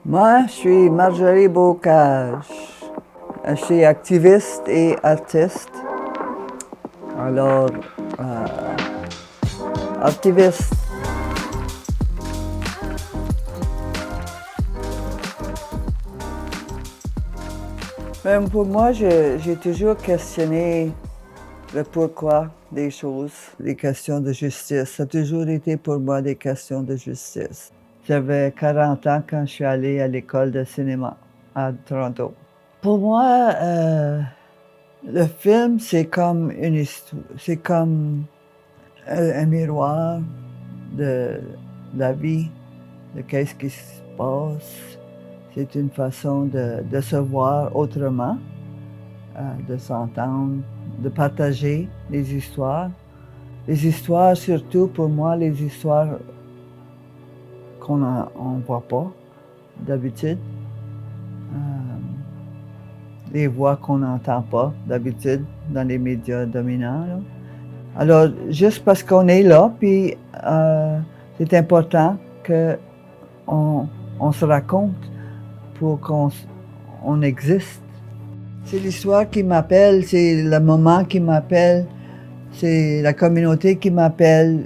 Moi, je suis Marjorie Bocage. Je suis activiste et artiste. Alors, activiste. Même pour moi, j'ai toujours questionné le pourquoi des choses, les questions de justice. Ça a toujours été pour moi des questions de justice. J'avais 40 ans quand je suis allée à l'école de cinéma à Toronto. Pour moi, le film, c'est comme une histoire, c'est comme un miroir de la vie, de qu'est-ce qui se passe. C'est une façon de se voir autrement, de s'entendre, de partager les histoires. Les histoires, surtout pour moi, les histoires qu'on ne voit pas d'habitude. Les voix qu'on n'entend pas d'habitude dans les médias dominants. Là. Alors, juste parce qu'on est là, puis c'est important qu'on se raconte pour qu'on existe. C'est l'histoire qui m'appelle, c'est le moment qui m'appelle, c'est la communauté qui m'appelle.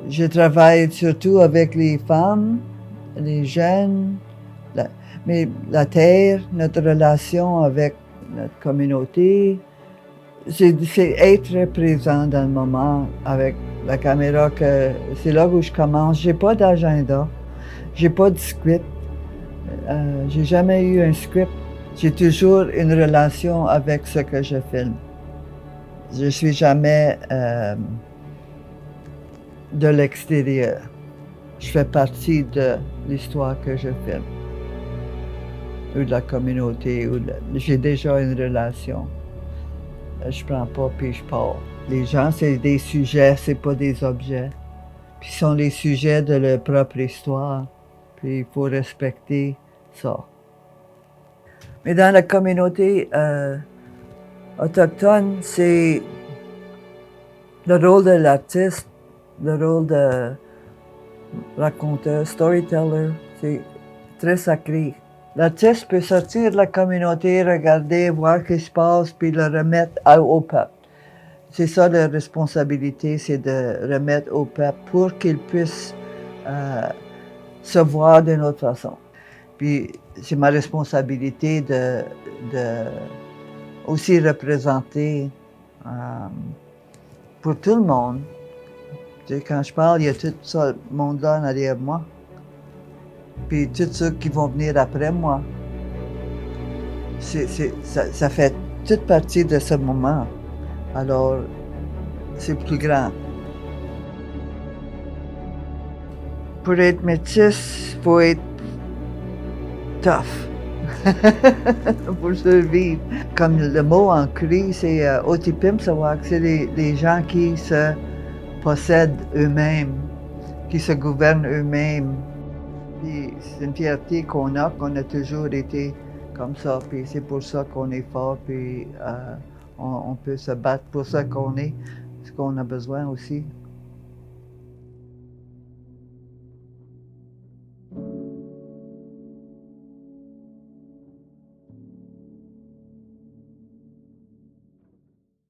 Je travaille surtout avec les femmes, les jeunes, mais la terre, notre relation avec notre communauté. C'est être présent dans le moment avec la caméra que c'est là où je commence. J'ai pas d'agenda, j'ai pas de script, j'ai jamais eu un script. J'ai toujours une relation avec ce que je filme. Je suis jamais de l'extérieur. Je fais partie de l'histoire que je filme. Ou de la communauté, j'ai déjà une relation. Je prends pas puis je pars. Les gens, c'est des sujets, c'est pas des objets. Puis ils sont les sujets de leur propre histoire. Puis il faut respecter ça. Mais dans la communauté autochtone, c'est le rôle de l'artiste, le rôle de raconteur, storyteller, c'est très sacré. L'artiste peut sortir de la communauté, regarder, voir ce qui se passe, puis le remettre au peuple. C'est ça la responsabilité, c'est de remettre au peuple pour qu'il puisse se voir d'une autre façon. Puis c'est ma responsabilité de aussi représenter pour tout le monde. Tu sais, quand je parle, il y a tout ce monde-là en arrière de moi. Puis tous ceux qui vont venir après moi. Ça fait toute partie de ce moment. Alors, c'est plus grand. Pour être métis, il faut être tough. Pour survivre. Comme le mot en cri, c'est Otipimsawak, c'est les gens qui se possèdent eux-mêmes, qui se gouvernent eux-mêmes. Puis c'est une fierté qu'on a toujours été comme ça, puis c'est pour ça qu'on est fort, puis on peut se battre pour ça qu'on est, ce qu'on a besoin aussi.